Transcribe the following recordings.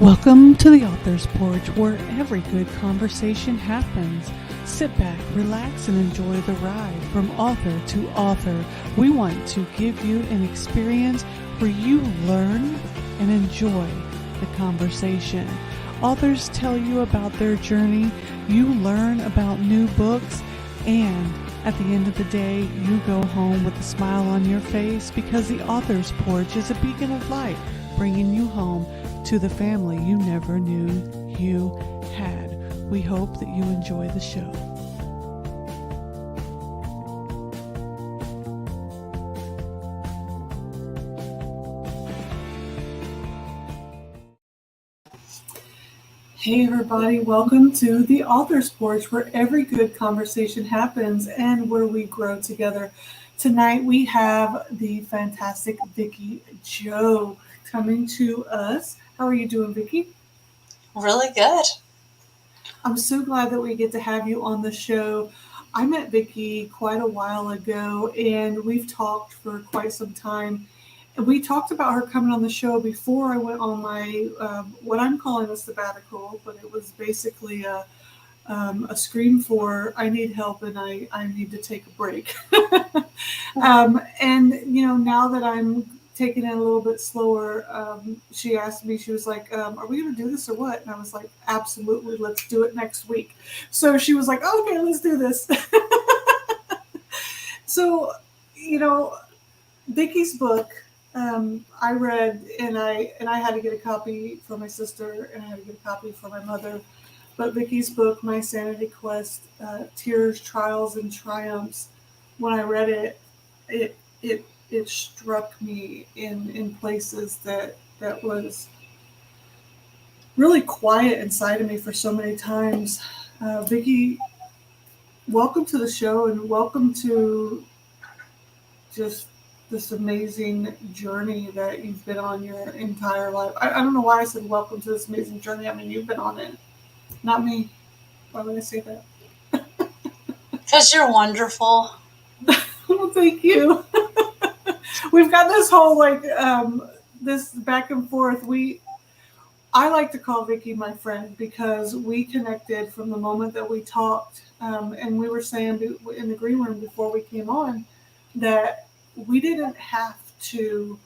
Welcome to the Author's Porch, where every good conversation happens. Sit back, relax, and enjoy the ride from author to author. We want to give you an experience where you learn and enjoy the conversation. Authors tell you about their journey, you learn about new books, and at the end of the day, you go home with a smile on your face because the Author's Porch is a beacon of light, bringing you home to the family you never knew you had. We hope that you enjoy the show. Hey everybody, welcome to the Author's Porch, where every good conversation happens and where we grow together. Tonight we have the fantastic Vickie Jo coming to us. How are you doing, Vickie? Really good. I'm so glad that we get to have you on the show. I met Vickie quite a while ago, and we've talked for quite some time. And we talked about her coming on the show before I went on my what I'm calling a sabbatical, but it was basically a scream for I need help and I need to take a break. And now that I'm taking it a little bit slower, she asked me, she was like, are we going to do this or what? And I was like, absolutely, let's do it next week. So she was like, okay, let's do this. So, Vickie's book, I read, and I had to get a copy for my sister, and I had to get a copy for my mother. But Vickie's book, My Sanity Quest, Tears, Trials, and Triumphs, when I read it struck me in places that was really quiet inside of me for so many times. Vickie, welcome to the show, and welcome to just this amazing journey that you've been on your entire life. I don't know why I said welcome to this amazing journey. I mean, you've been on it, not me. Why would I say that? Because you're wonderful. Well, thank you. We've got this whole this back and forth. I like to call Vickie my friend because we connected from the moment that we talked, and we were saying in the green room before we came on that we didn't have to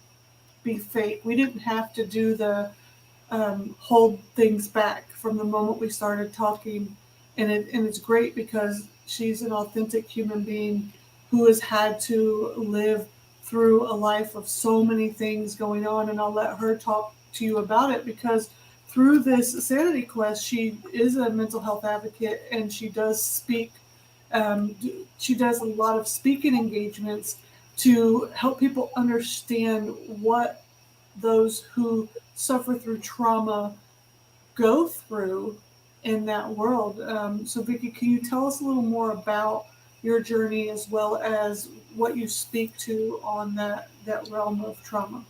be fake. We didn't have to do the hold things back from the moment we started talking, and it's great because she's an authentic human being who has had to live through a life of so many things going on, and I'll let her talk to you about it because through this Sanity Quest, she is a mental health advocate, and she does speak. She does a lot of speaking engagements to help people understand what those who suffer through trauma go through in that world. So Vickie, can you tell us a little more about your journey as well as what you speak to on that realm of trauma?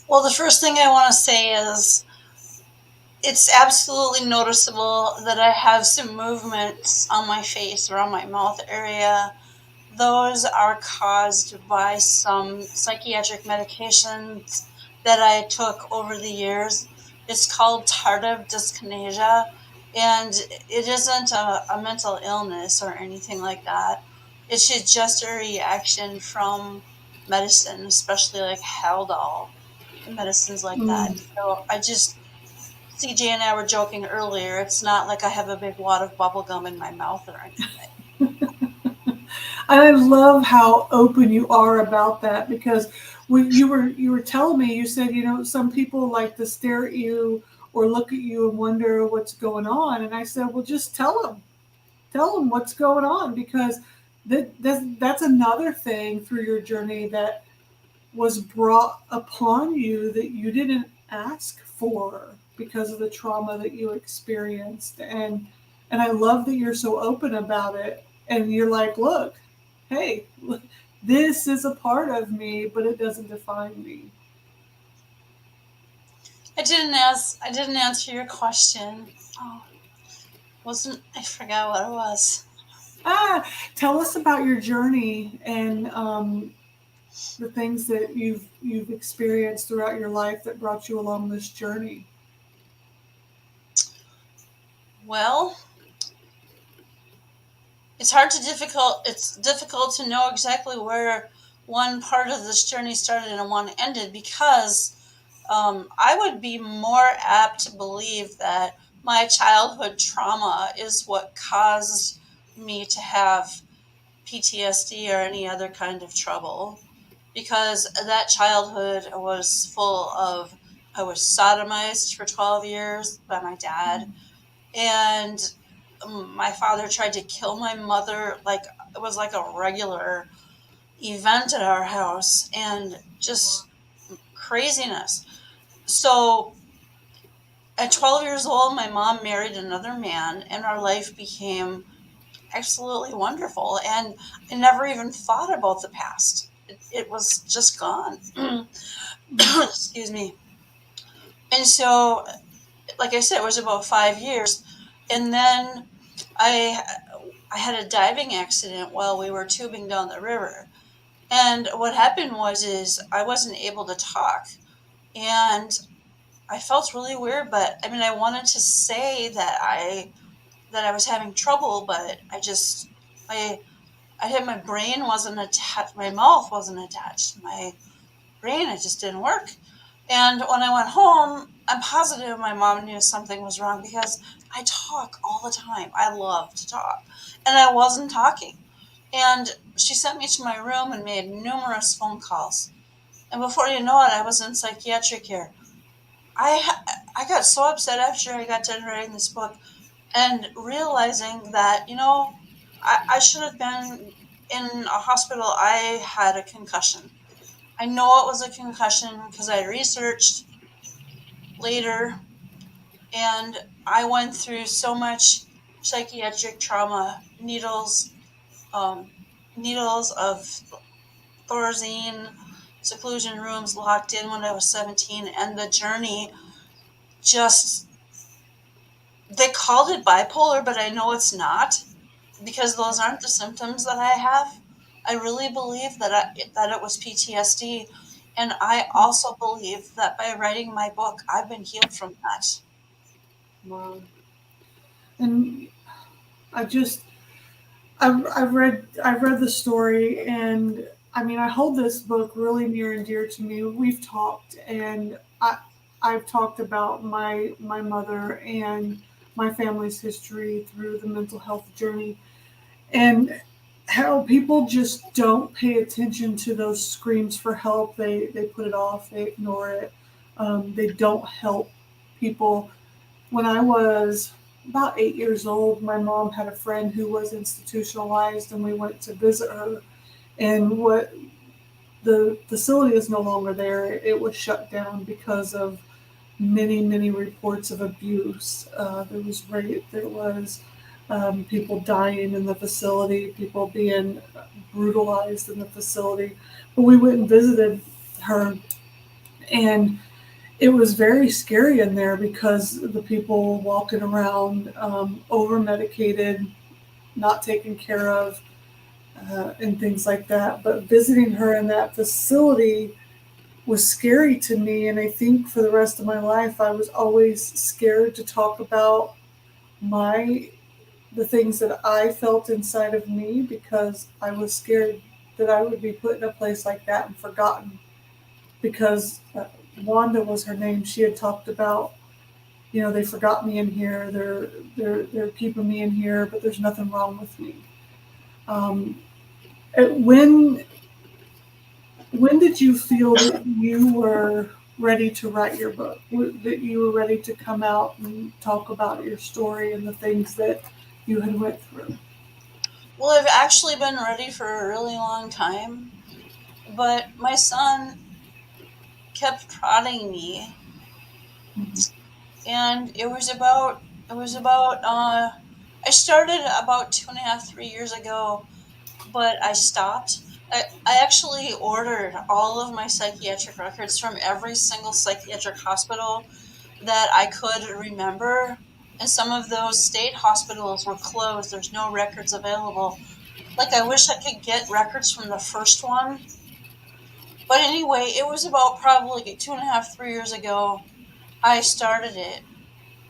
Well, the first thing I want to say is it's absolutely noticeable that I have some movements on my face, around my mouth area. Those are caused by some psychiatric medications that I took over the years. It's called tardive dyskinesia, and it isn't a mental illness or anything like that. It's just a reaction from medicine, especially like Haldol and medicines like that. So CJ and I were joking earlier, it's not like I have a big wad of bubble gum in my mouth or anything. I love how open you are about that because when you were telling me, you said, some people like to stare at you or look at you and wonder what's going on. And I said, well, just tell them what's going on, because that's another thing through your journey that was brought upon you that you didn't ask for because of the trauma that you experienced. And I love that you're so open about it. And you're like, look, hey, this is a part of me, but it doesn't define me. I didn't answer your question. I forgot what it was. Tell us about your journey and the things that you've experienced throughout your life that brought you along this journey. Well, it's difficult to know exactly where one part of this journey started and one ended, because I would be more apt to believe that my childhood trauma is what caused me to have PTSD or any other kind of trouble, because that childhood was full of, I was sodomized for 12 years by my dad, and my father tried to kill my mother. Like, it was like a regular event at our house, and just craziness. So at 12 years old, my mom married another man, and our life became absolutely wonderful. And I never even thought about the past, it was just gone. Excuse me. And so, like I said, it was about 5 years. And then I, I had a diving accident while we were tubing down the river. And what happened is I wasn't able to talk. And I felt really weird, but I mean, I wanted to say that I was having trouble, but I I had, my brain wasn't attached, my mouth wasn't attached, my brain, it just didn't work. And when I went home, I'm positive my mom knew something was wrong, because I talk all the time. I love to talk, and I wasn't talking. And she sent me to my room and made numerous phone calls. And before you know it, I was in psychiatric care. I got so upset after I got done writing this book, and realizing that, I should have been in a hospital. I had a concussion. I know it was a concussion because I researched later, and I went through so much psychiatric trauma, um, needles of Thorazine, seclusion rooms, locked in when I was 17, and the journey just, they called it bipolar, but I know it's not, because those aren't the symptoms that I have. I really believe that it was PTSD, and I also believe that by writing my book, I've been healed from that. Wow. And I just I've read the story, and I mean, I hold this book really near and dear to me. We've talked, and I've talked about my mother and my family's history through the mental health journey, and how people just don't pay attention to those screams for help. They put it off. They ignore it. They don't help people. When I was about 8 years old, my mom had a friend who was institutionalized, and we went to visit her. And what the facility is no longer there. It was shut down because of many reports of abuse. There was rape. There was people dying in the facility. People being brutalized in the facility. But we went and visited her, and it was very scary in there because the people walking around over medicated, not taken care of, and things like that. But visiting her in that facility was scary to me. And I think for the rest of my life, I was always scared to talk about my the things that I felt inside of me, because I was scared that I would be put in a place like that and forgotten. Because Wanda was her name. She had talked about, they forgot me in here. They're keeping me in here, but there's nothing wrong with me. Um, when did you feel that you were ready to write your book? That you were ready to come out and talk about your story and the things that you had went through? Well, I've actually been ready for a really long time, but my son kept prodding me, and it was about I started about 2.5, 3 years ago, but I stopped. I actually ordered all of my psychiatric records from every single psychiatric hospital that I could remember. And some of those state hospitals were closed. There's no records available. Like, I wish I could get records from the first one. But anyway, it was about probably 2.5, 3 years ago I started it.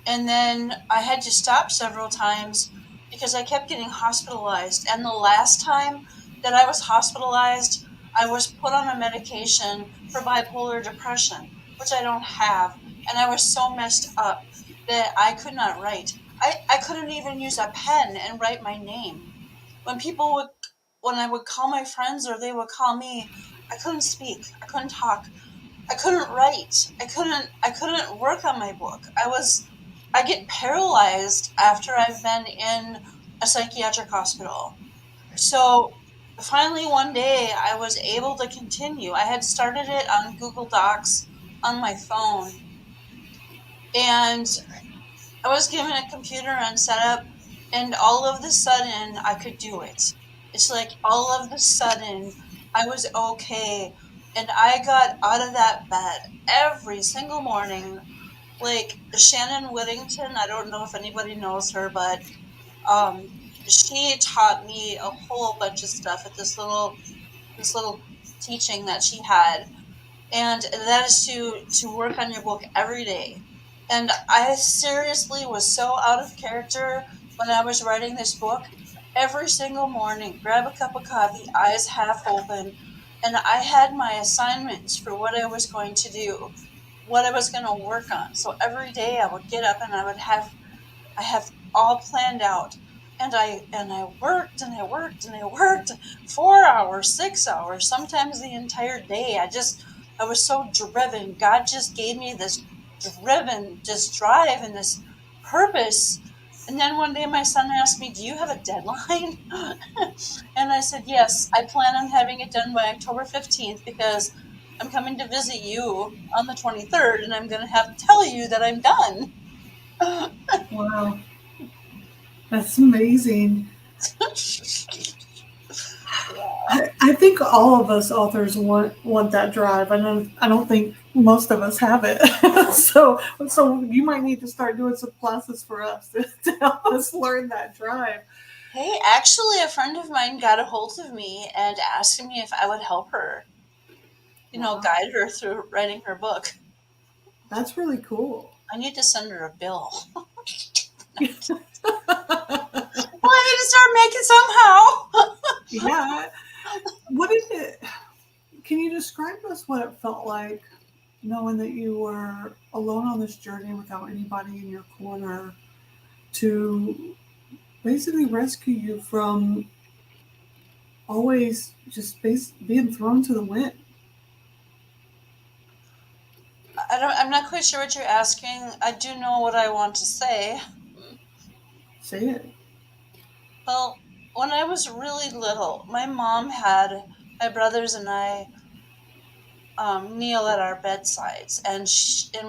And then I had to stop several times because I kept getting hospitalized. And the last time that I was hospitalized, I was put on a medication for bipolar depression, which I don't have. And I was so messed up that I could not write. I couldn't even use a pen and write my name. When people would, when I would call my friends or they would call me, I couldn't speak. I couldn't talk. I couldn't write. I couldn't work on my book. I get paralyzed after I've been in a psychiatric hospital. So finally one day I was able to continue. I had started it on Google Docs on my phone, and I was given a computer and set up, and all of the sudden I could do it. It's like all of the sudden I was okay, and I got out of that bed every single morning. Like Shannon Whittington, I don't know if anybody knows her, but um, she taught me a whole bunch of stuff at this little teaching that she had, and that is to work on your book every day. And I seriously was so out of character when I was writing this book. Every single morning, grab a cup of coffee, eyes half open, and I had my assignments for what I was going to do, what I was going to work on. So every day I would get up and I have all planned out. And I worked and I worked and I worked 4 hours, 6 hours, sometimes the entire day. I was so driven. God just gave me this driven, just drive and this purpose. And then one day my son asked me, "Do you have a deadline?" And I said, "Yes, I plan on having it done by October 15th because I'm coming to visit you on the 23rd and I'm going to have to tell you that I'm done." Wow, that's amazing. I think all of us authors want that drive. I don't think most of us have it. so you might need to start doing some classes for us to help us learn that drive. Hey, actually, a friend of mine got a hold of me and asked me if I would help her, Wow, guide her through writing her book. that's really cool. I need to send her a bill. Well, I need to start making somehow. Yeah. What is it? Can you describe to us what it felt like knowing that you were alone on this journey without anybody in your corner to basically rescue you from always just being thrown to the wind? I'm not quite sure what you're asking. I do know what I want to say. Say it. Well, when I was really little, my mom had my brothers and I kneel at our bedsides, and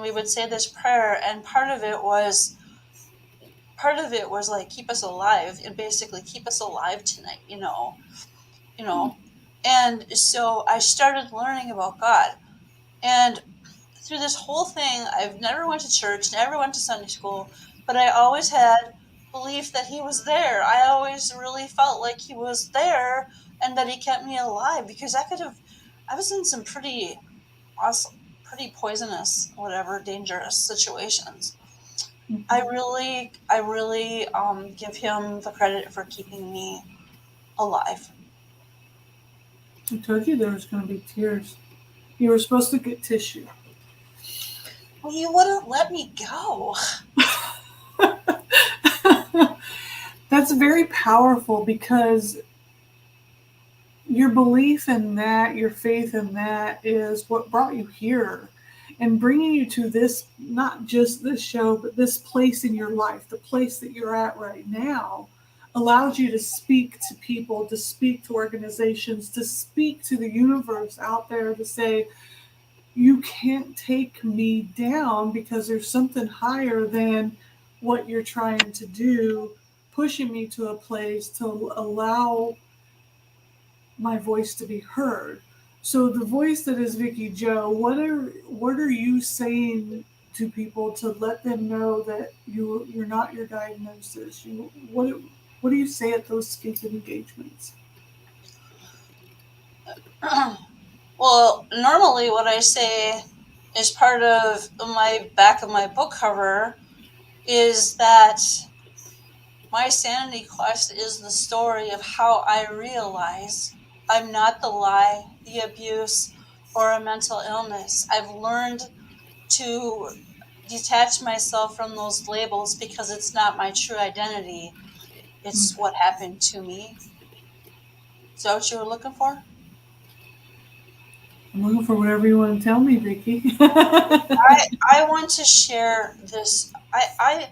we would say this prayer, and part of it was like keep us alive and basically keep us alive tonight, you know. And so I started learning about God. And through this whole thing, I've never went to church, never went to Sunday school, but I always had belief that he was there. I always really felt like he was there and that he kept me alive because I was in some pretty awesome, pretty poisonous, whatever, dangerous situations. I really give him the credit for keeping me alive. I told you there was going to be tears. You were supposed to get tissue. Well, you wouldn't let me go. That's very powerful because your belief in that, your faith in that is what brought you here and bringing you to this, not just this show, but this place in your life, the place that you're at right now, allows you to speak to people, to speak to organizations, to speak to the universe out there to say, you can't take me down because there's something higher than what you're trying to do, pushing me to a place to allow my voice to be heard. So the voice that is Vickie Jo, what are you saying to people to let them know that you're not your diagnosis? What do you say at those speaking engagements? Well, normally what I say is part of my back of my book cover, is that my sanity quest is the story of how I realize I'm not the lie, the abuse, or a mental illness. I've learned to detach myself from those labels because it's not my true identity. Mm. It's what happened to me. Is that what you were looking for? I'm looking for whatever you want to tell me, Vickie. I want to share this. I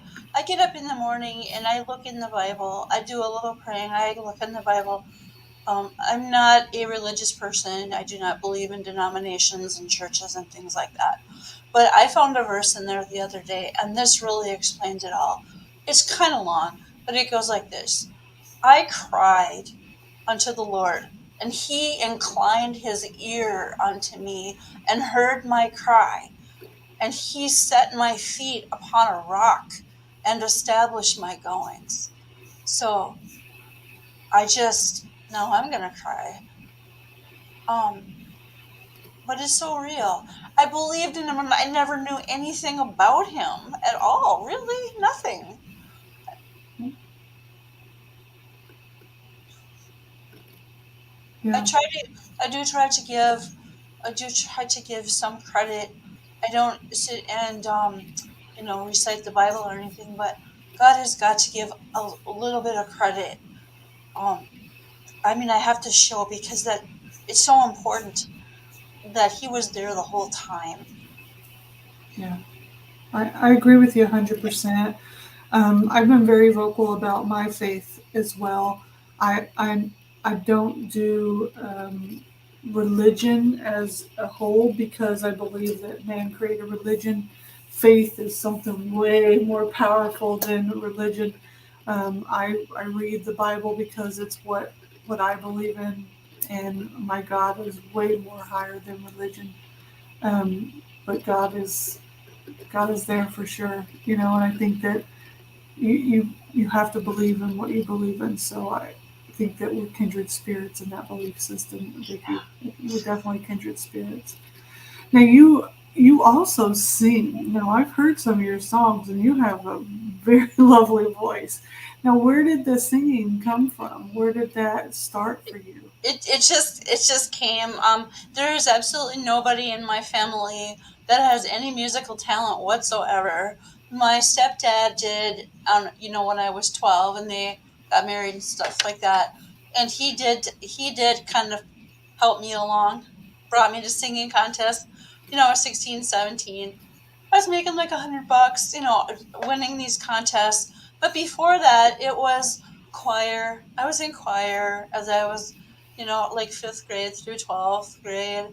get up in the morning and I look in the Bible. I do a little praying. I look in the Bible. I'm not a religious person. I do not believe in denominations and churches and things like that. But I found a verse in there the other day, and this really explains it all. It's kind of long, but it goes like this: I cried unto the Lord, and he inclined his ear unto me and heard my cry, and he set my feet upon a rock and established my goings. So I just, now I'm going to cry. Um, but it's so real. I believed in him and I never knew anything about him at all. Really? Nothing. I Yeah. try to, I do try to give, I do try to give some credit. I don't sit and, recite the Bible or anything, but God has got to give a little bit of credit. Um, I mean, I have to show because that it's so important that he was there the whole time. Yeah. I agree with you 100%. I've been very vocal about my faith as well. I don't do religion as a whole because I believe that man created religion. Faith is something way more powerful than religion. I read the Bible because it's what I believe in, and my God is way more higher than religion. But God is there for sure, and I think that you have to believe in what you believe in. So I think that we're kindred spirits in that belief system, Vickie. We're definitely kindred spirits. Now you also sing. Now I've heard some of your songs, and you have a very lovely voice. Now where did the singing come from? Where did that start for you? It just came. There is absolutely nobody in my family that has any musical talent whatsoever. My stepdad did, when I was 12, and they got married and stuff like that. And he did kind of help me along, brought me to singing contests. I was 16, 17. I was making like $100, winning these contests. But before that, it was choir. I was in choir as I was, like fifth grade through 12th grade.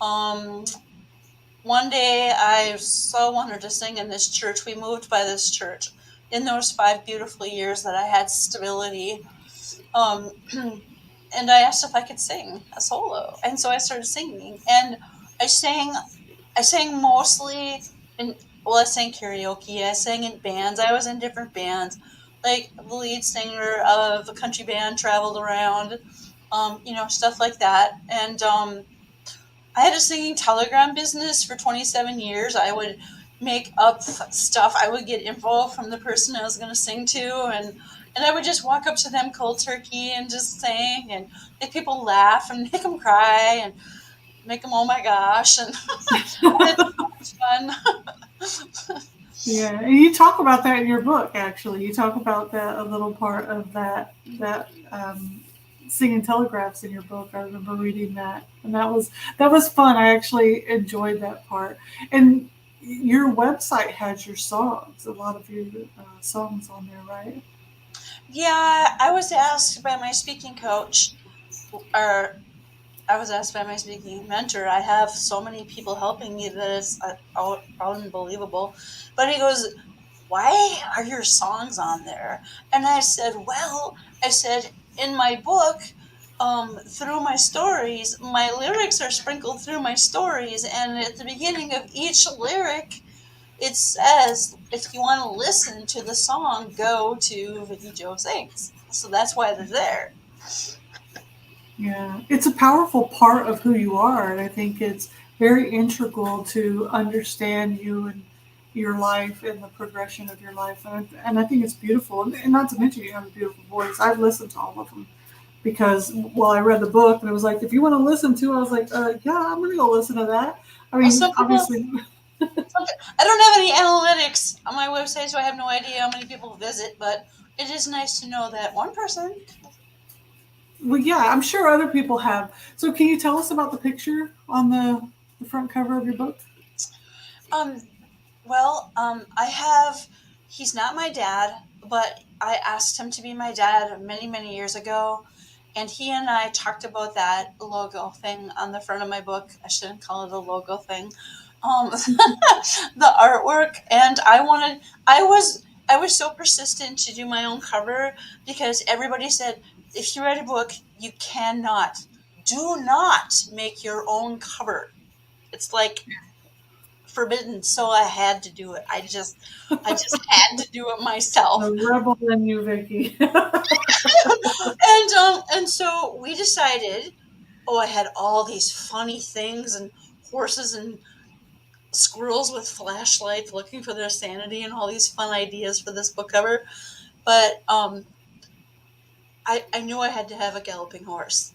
Um, One day I so wanted to sing in this church. We moved by this church in those 5 beautiful years that I had stability. Um, and I asked if I could sing a solo. And so I started singing. And I sang I sang mostly in, well, I sang karaoke. I sang in bands. I was in different bands. Like the lead singer of a country band traveled around, stuff like that. And I had a singing telegram business for 27 years. I would make up stuff. I would get info from the person I was going to sing to, and I would just walk up to them cold turkey and just sing and make people laugh and make them cry and make them, oh my gosh, and it's so much fun. Yeah, and you talk about that in your book. Actually, you talk about that a little part of that singing telegraphs in your book. I remember reading that, and that was fun. I actually enjoyed that part. And your website has your songs, a lot of your songs on there, right? Yeah, I was asked by my speaking coach, or I was asked by my speaking mentor. I have so many people helping me that it's unbelievable. But he goes, "Why are your songs on there?" And I said, "Well, I said in my book, through my stories, my lyrics are sprinkled through my stories, and at the beginning of each lyric, it says if you want to listen to the song, go to Vickie Jo Sings. So that's why they're there." Yeah, it's a powerful part of who you are, and I think it's very integral to understand you your life and the progression of your life. And I think it's beautiful. And not to mention, you have a beautiful voice. I've listened to all of them because, well, I read the book and it was like, if you want to listen to, I was like, yeah, I'm going to go listen to that. I Well, mean, some people. obviously. I don't have any analytics on my website, so I have no idea how many people visit. But it is nice to know that one person. Well, yeah, I'm sure other people have. So, can you tell us about the picture on the front cover of your book? Um, I have. He's not my dad, but I asked him to be my dad many, many years ago, and he and I talked about that logo thing on the front of my book. I shouldn't call it a logo thing. The artwork, and I was so persistent to do my own cover because everybody said if you write a book, you do not make your own cover. It's like forbidden, so I had to do it. I just had to do it myself. The rebel in you, Vickie. And so we decided, oh, I had all these funny things and horses and squirrels with flashlights looking for their sanity and all these fun ideas for this book cover. But I knew I had to have a galloping horse.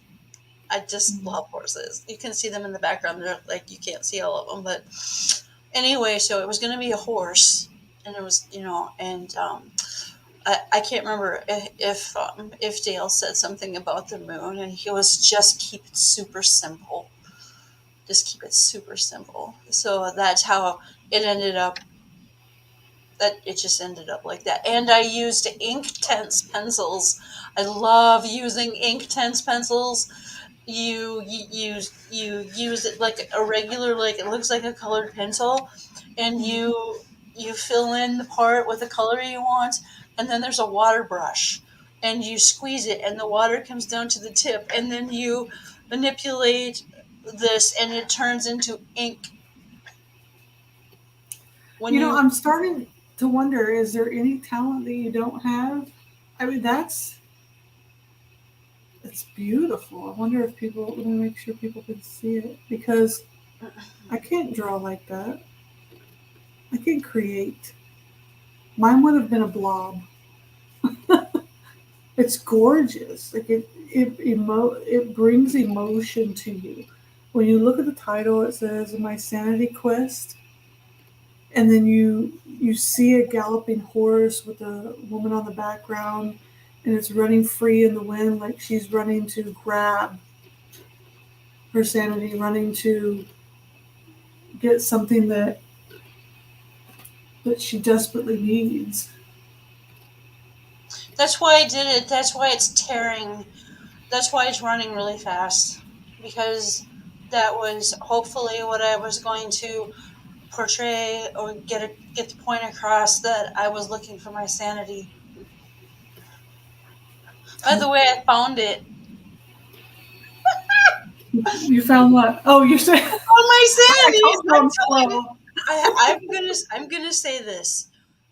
I just love horses. You can see them in the background. They're like, you can't see all of them, but anyway, so it was going to be a horse, and it was, and I can't remember if Dale said something about the moon, and he was just keep it super simple. Just keep it super simple. So that's how it ended up. That it just ended up like that. And I used Inktense pencils. I love using Inktense pencils. You use it like a regular, like it looks like a colored pencil, and you fill in the part with the color you want, and then there's a water brush, and you squeeze it, and the water comes down to the tip, and then you manipulate this, and it turns into ink. When you I'm starting to wonder, is there any talent that you don't have? I mean, it's beautiful. I wonder if people, let me make sure people can see it because I can't draw like that. I can't create. Mine would have been a blob. It's gorgeous. Like it brings emotion to you. When you look at the title, it says "My Sanity Quest," and then you see a galloping horse with a woman on the background, and it's running free in the wind, like she's running to grab her sanity, running to get something that she desperately needs. That's why I did it. That's why it's tearing. That's why it's running really fast, because that was hopefully what I was going to portray or get the point across, that I was looking for my sanity. By the way, I found it You found what? Oh, you're saying on my I sanity. told you I'm I'm telling you. slow. I'm gonna say this.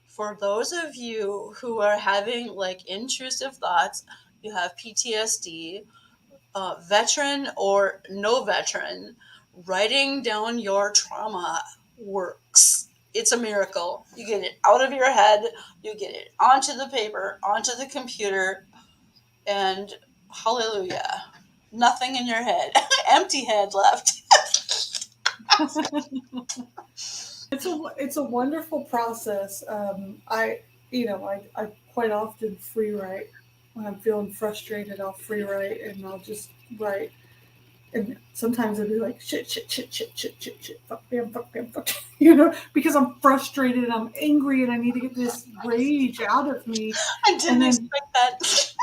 For those of you who are having like intrusive thoughts, you have PTSD, veteran or no veteran, writing down your trauma works. It's a miracle. You get it out of your head, you get it onto the paper, onto the computer, and hallelujah. Nothing in your head. Empty head left. It's a wonderful process. I quite often free write when I'm feeling frustrated. I'll free write and I'll just write. And sometimes it'll be like shit, shit, shit, shit, shit, shit, shit, fuck, bam, fuck, bam, fuck, because I'm frustrated and I'm angry and I need to get this rage out of me. I didn't And then expect that.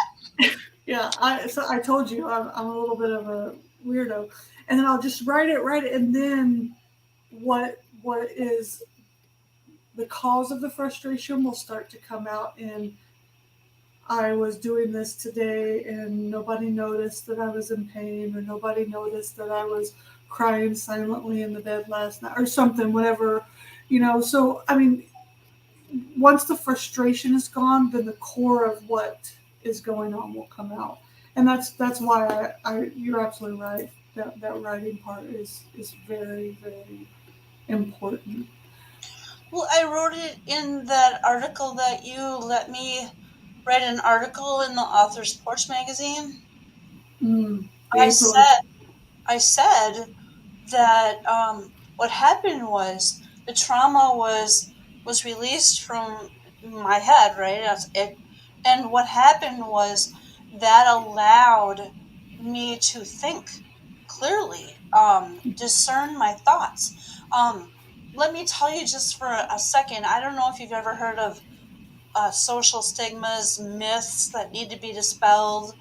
yeah, I told you I'm a little bit of a weirdo, and then I'll just write it, and then what is the cause of the frustration will start to come out. And I was doing this today and nobody noticed that I was in pain, or nobody noticed that I was crying silently in the bed last night or something, whatever. So I mean, once the frustration is gone, then the core of what is going on will come out. And that's why I you're absolutely right. That writing part is very, very important. Well, I wrote it in that article that you let me write an article in the Author's Porch magazine. The I April. said, I said that what happened was the trauma was released from my head, right? And what happened was that allowed me to think clearly, discern my thoughts. Let me tell you just for a second. I don't know if you've ever heard of social stigmas, myths that need to be dispelled,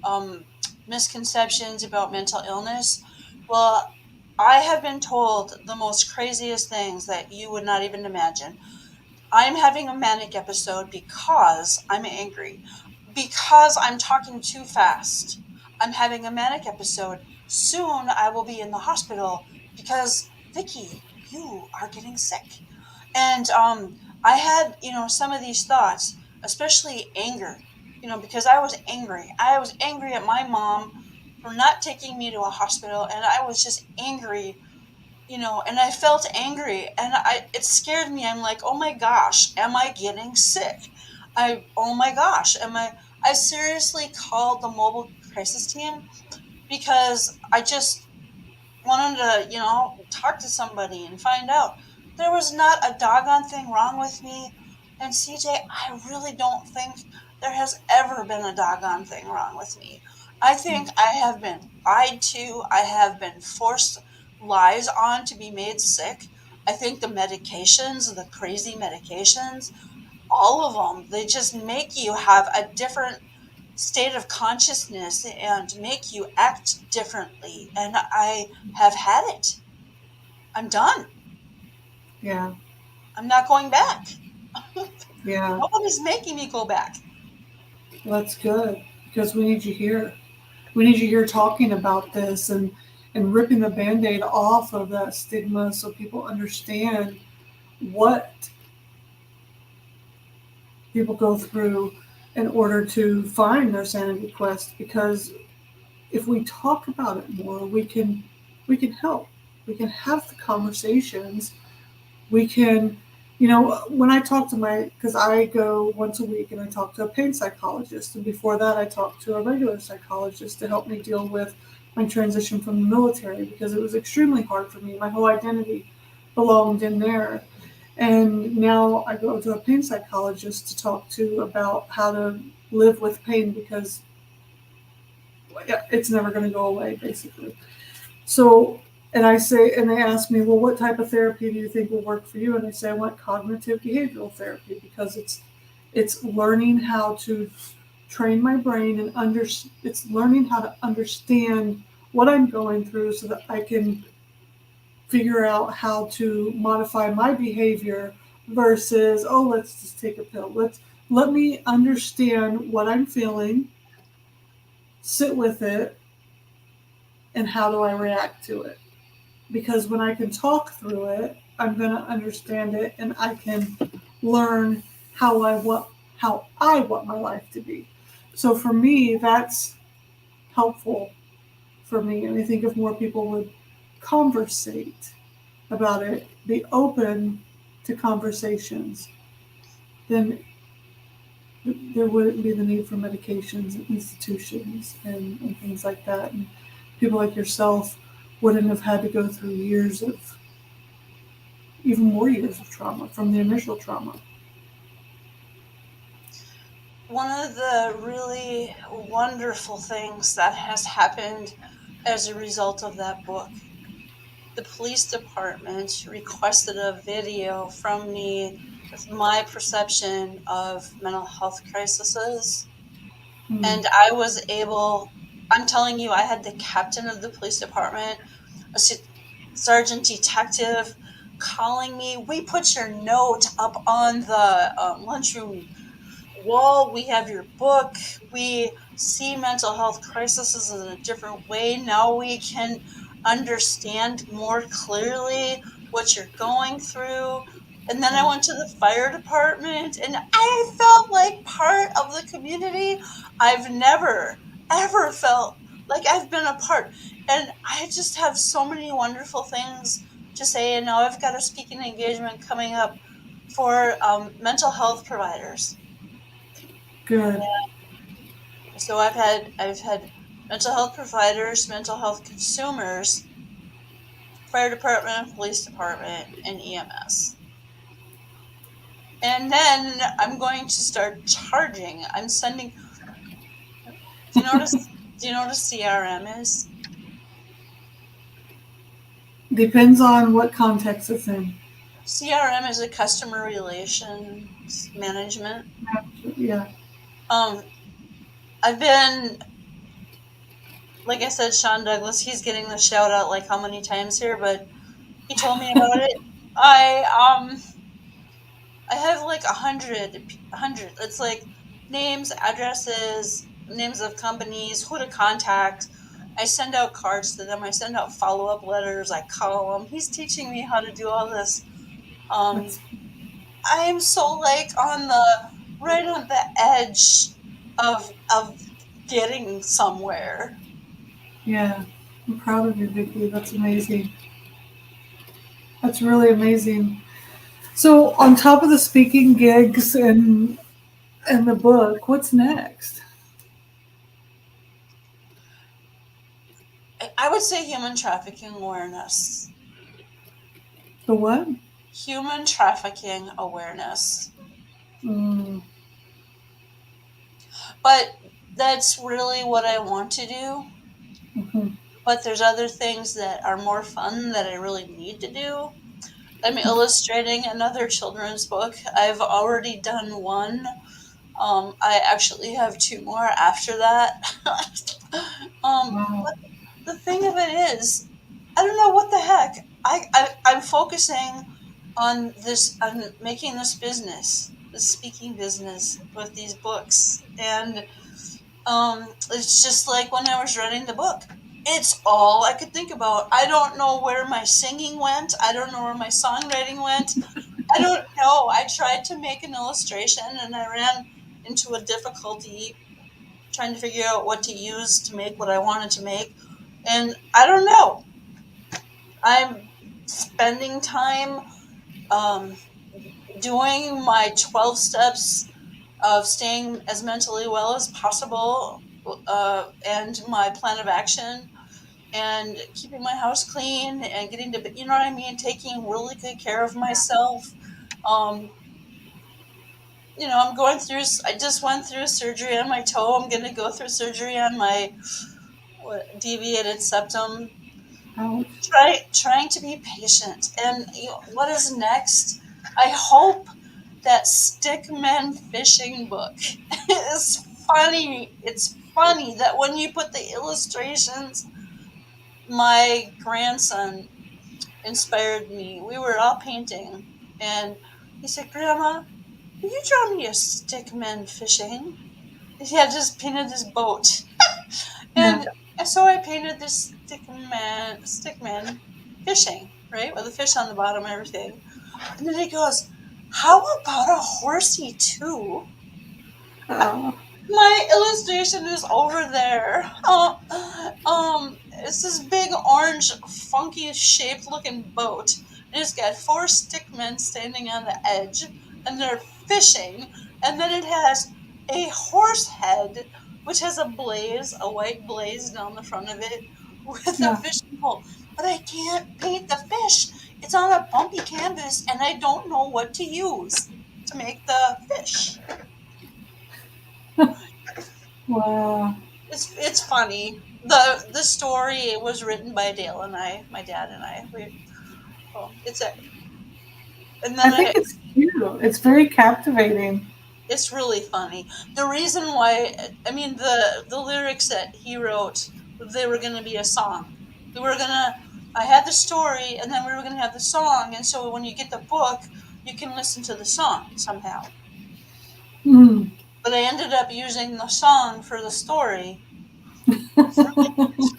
um, misconceptions about mental illness. Well, I have been told the most craziest things that you would not even imagine. I'm having a manic episode because I'm angry, because I'm talking too fast. I'm having a manic episode. Soon I will be in the hospital because, Vicky, you are getting sick. And I had, some of these thoughts, especially anger, because I was angry. I was angry at my mom for not taking me to a hospital, and I was just angry, and I felt angry, and it scared me. I'm like, oh my gosh, am I getting sick? Oh my gosh, I seriously called the mobile crisis team because I just wanted to, talk to somebody and find out. There was not a doggone thing wrong with me. And CJ, I really don't think there has ever been a doggone thing wrong with me. I think I have been lied to. I have been forced lies on to be made sick. I think the medications, the crazy medications, all of them, they just make you have a different state of consciousness and make you act differently. And I have had it. I'm done. Yeah, I'm not going back. yeah. Nobody's making me go back. Well, that's good because we need you here. We need you here talking about this and ripping the band-aid off of that stigma so people understand what people go through in order to find their sanity quest, because if we talk about it more, we can help. We can have the conversations. We can, when I talk to because I go once a week and I talk to a pain psychologist, and before that I talked to a regular psychologist to help me deal with my transition from the military, because it was extremely hard for me. My whole identity belonged in there. And now I go to a pain psychologist to talk to about how to live with pain, because it's never going to go away, basically. So, and I say, and they ask me, well, what type of therapy do you think will work for you? And I say, I want cognitive behavioral therapy, because it's learning how to train my brain and it's learning how to understand what I'm going through so that I can figure out how to modify my behavior versus, oh, let's just take a pill. Let me understand what I'm feeling, sit with it, and how do I react to it. Because when I can talk through it, I'm going to understand it, and I can learn how I want my life to be. So for me, that's helpful for me. And I think if more people would conversate about it, be open to conversations, then there wouldn't be the need for medications and institutions and things like that. And people like yourself wouldn't have had to go through even more years of trauma from the initial trauma. One of the really wonderful things that has happened as a result of that book, the police department requested a video from me with my perception of mental health crises. Mm. And I was able, I'm telling you, I had the captain of the police department, a sergeant detective calling me. We put your note up on the lunchroom wall. We have your book. We see mental health crises in a different way. Now we can understand more clearly what you're going through. And then I went to the fire department and I felt like part of the community. I've never, ever felt like I've been a part. And I just have so many wonderful things to say. And now I've got a speaking engagement coming up for mental health providers. Good. So I've had mental health providers, mental health consumers, fire department, police department, and EMS. And then I'm going to start charging. I'm sending. Do you notice? Do you know what a CRM is? Depends on what context it's in. CRM is a customer relations management. Yeah. Um, I've been, like I said, Sean Douglas. He's getting the shout out like how many times here, but he told me about it. I have like a hundred. It's like names, addresses, names of companies, who to contact. I send out cards to them. I send out follow up letters. I call them. He's teaching me how to do all this. Um, That's I'm so like on the right on the edge of getting somewhere. yeah. I'm proud of you, Vicki. That's amazing. That's really amazing. So on top of the speaking gigs and the book, what's next? I would say human trafficking awareness. The what? Human trafficking awareness. Mm, But that's really what I want to do. mhm, But there's other things that are more fun that I really need to do. I'm illustrating another children's book. I've already done one. I actually have two more after that. wow. But the thing of it is, I don't know what the heck. I'm focusing on this, on making this business, this speaking business with these books. And it's just like when I was writing the book. It's all I could think about. I don't know where my singing went. I don't know where my songwriting went. I don't know. I tried to make an illustration and I ran into a difficulty trying to figure out what to use to make what I wanted to make. And I don't know. I'm spending time um, doing my 12 steps of staying as mentally well as possible, and my plan of action, and keeping my house clean and getting to, you know what I mean, taking really good care of myself. Um, I'm going through, I just went through surgery on my toe. I'm going to go through surgery on my deviated septum. Ouch. Trying to be patient. And what is next? I hope that Stickman fishing book is funny. It's funny that when you put the illustrations, my grandson inspired me. We were all painting, and he said, "Grandma, will you draw me a Stickman fishing?" He had just painted this boat, Yeah. and so I painted this stickman fishing, right, with a fish on the bottom and everything. And then he goes, "How about a horsey too?" Oh, My illustration is over there. It's this big orange, funky shaped looking boat. And it's got four stickmen standing on the edge, and they're fishing. And then it has a horse head, which has a white blaze down the front of it, with a yeah. fishing pole. But I can't paint the fish. It's on a bumpy canvas, and I don't know what to use to make the fish. Wow. It's funny. The story was written by Dale and I, my dad and I. It's a and I then think it's cute. It's very captivating. it's really funny. The reason why, I mean, the lyrics that he wrote, they were going to be a song. We were gonna. I had the story, and then we were going to have the song. And so when you get the book, you can listen to the song somehow. Mm. But I ended up using the song for the story. It's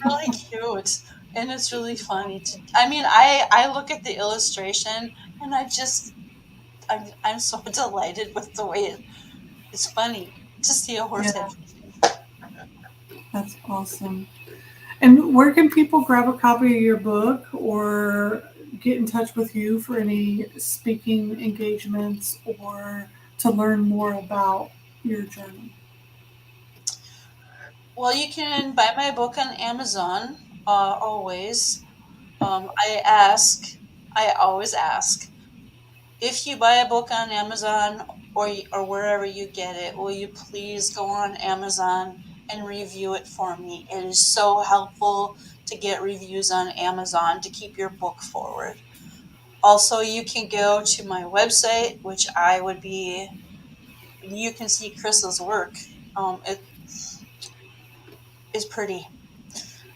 really cute, and it's really funny to. I mean, I look at the illustration and I'm so delighted with the way it's funny to see a horse Yeah, head fishing. that's awesome. And where can people grab a copy of your book or get in touch with you for any speaking engagements or to learn more about your journey? Well, you can buy my book on Amazon, always. I always ask, if you buy a book on Amazon or wherever you get it, will you please go on Amazon and review it for me? It is so helpful to get reviews on Amazon to keep your book forward. Also, you can go to my website, which I would be, you can see Crystal's work. It is pretty.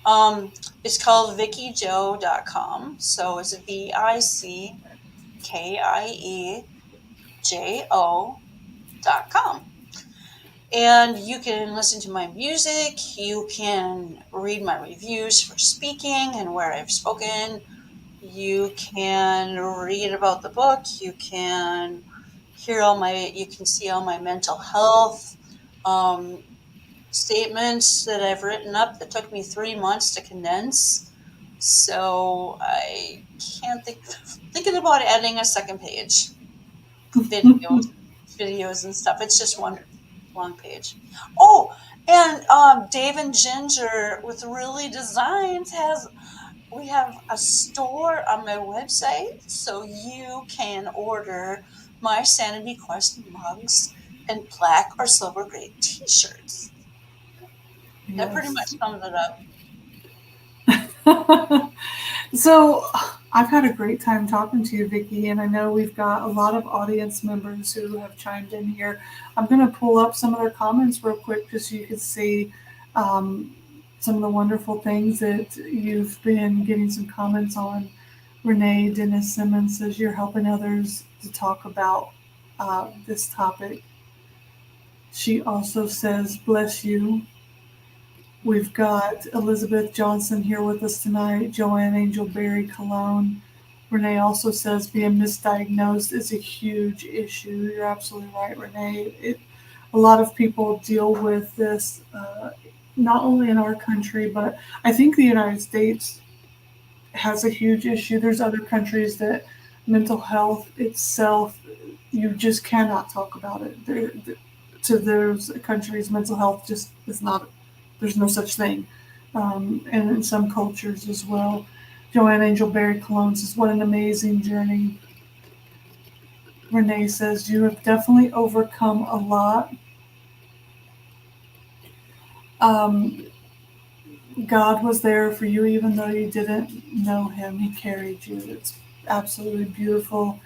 Um, it's called VickieJo.com. So it's VickieJO.com. And you can listen to my music. You can read my reviews for speaking and where I've spoken. You can read about the book. You can see all my mental health um, statements that I've written up that took me 3 months to condense. So I can't thinking about adding a second page, videos and stuff. It's just one long page. Oh, and Dave and Ginger with Really Designs has we have a store on my website, so you can order my Sanity Quest mugs and black or silver gray T-shirts. That pretty much Yes. sums it up. So I've had a great time talking to you, Vickie, and I know we've got a lot of audience members who have chimed in here. I'm going to pull up some of their comments real quick just so you can see um, some of the wonderful things that you've been getting some comments on. Renee Dennis Simmons says you're helping others to talk about this topic. She also says, bless you. We've got Elizabeth Johnson here with us tonight, Joanne Angel Berry Cologne. Renee also says being misdiagnosed is a huge issue. You're absolutely right, Renee. A lot of people deal with this, not only in our country, but I think the United States has a huge issue. There's other countries that mental health itself, you just cannot talk about it. To those countries, mental health just is not, there's no such thing. And in some cultures as well. Joanne Angel Berry Cologne says, what an amazing journey. Renee says, you have definitely overcome a lot. Um, God was there for you even though you didn't know him. He carried you. It's absolutely beautiful.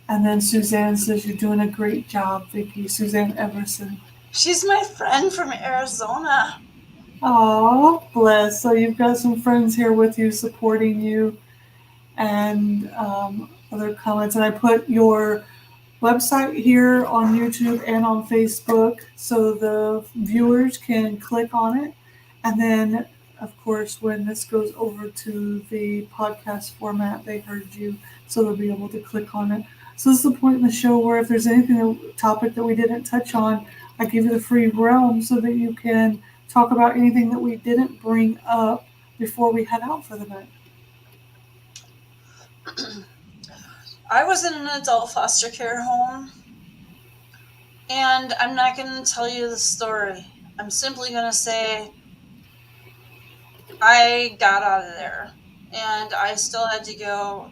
And then Suzanne says, you're doing a great job, Vickie. Suzanne Everson. She's my friend from Arizona. Oh, bless. So you've got some friends here with you supporting you and other comments. And I put your website here on YouTube and on Facebook so the viewers can click on it. And then, of course, when this goes over to the podcast format, they heard you, so they'll be able to click on it. So this is the point in the show where if there's anything, topic that we didn't touch on, I give you the free realm so that you can talk about anything that we didn't bring up before we head out for the night. I was in an adult foster care home, and I'm not going to tell you the story. I'm simply going to say I got out of there, and I still had to go.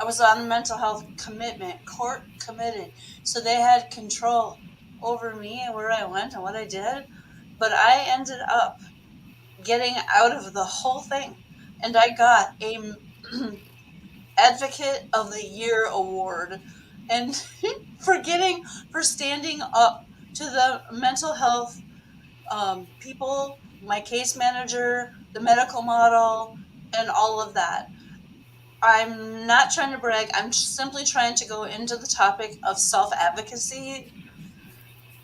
I was on mental health commitment, court committed. So they had control over me and where I went and what I did. But I ended up getting out of the whole thing. And I got a Advocate of the Year award. And for standing up to the mental health people, my case manager, the medical model, and all of that. I'm not trying to brag. I'm simply trying to go into the topic of self advocacy.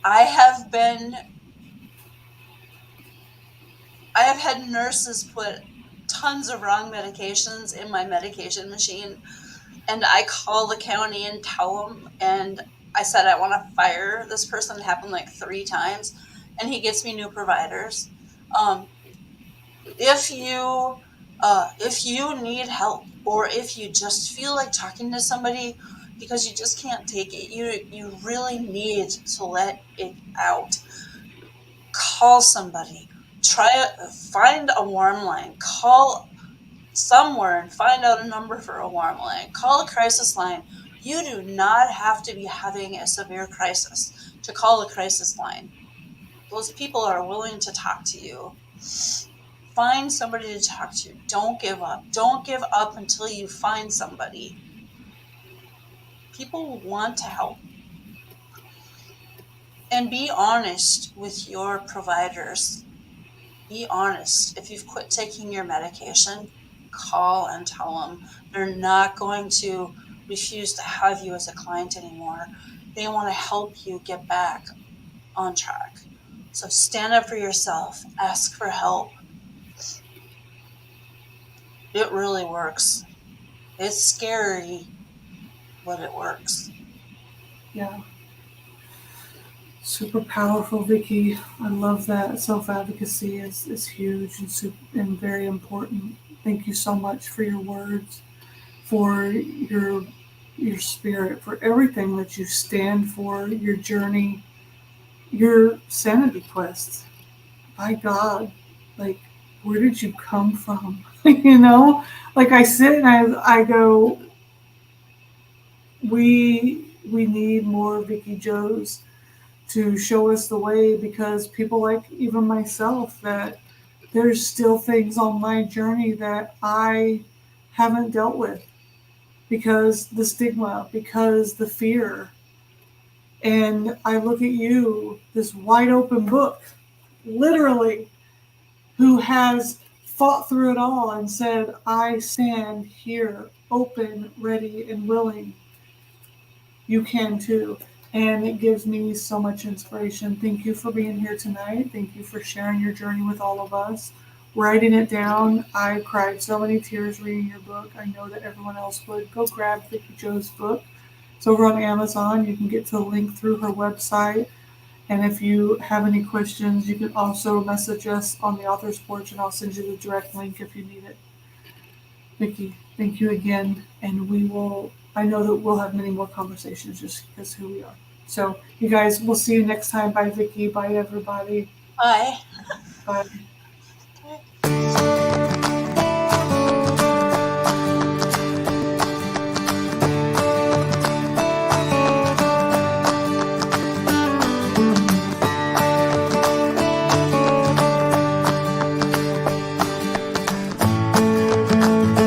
I have been, I have had nurses put tons of wrong medications in my medication machine, and I call the county and tell them, and I said I want to fire this person. It happened like 3 times, and he gets me new providers. Um, if you If you need help, or if you just feel like talking to somebody because you just can't take it, you really need to let it out. Call somebody. Find a warm line. Call somewhere and find out a number for a warm line. Call a crisis line. You do not have to be having a severe crisis to call a crisis line. Those people are willing to talk to you. Find somebody to talk to. Don't give up. Don't give up until you find somebody. People want to help. And be honest with your providers. Be honest. If you've quit taking your medication, call and tell them. They're not going to refuse to have you as a client anymore. They want to help you get back on track. So stand up for yourself. Ask for help. It really works. It's scary, but it works. Yeah. Super powerful, Vickie. I love that. Self-advocacy is huge and very important. Thank you so much for your words, for your spirit, for everything that you stand for, your journey, your sanity quest. By God, like, where did you come from? You know, like I sit and I go, we need more Vickie Joes to show us the way, because people like even myself, that there's still things on my journey that I haven't dealt with, because the stigma, because the fear. And I look at you, this wide open book, literally, who has fought through it all and said, I stand here open, ready, and willing. You can too. And it gives me so much inspiration. Thank you for being here tonight. Thank you for sharing your journey with all of us, writing it down. I cried so many tears reading your book. I know that everyone else would. Go grab Vickie Jo's book. It's over on Amazon. You can get to the link through her website. And if you have any questions, you can also message us on the author's porch, and I'll send you the direct link if you need it. Vickie, thank you again. And I know that we'll have many more conversations just because who we are. So, you guys, we'll see you next time. Bye, Vickie. Bye, everybody. Bye. Bye.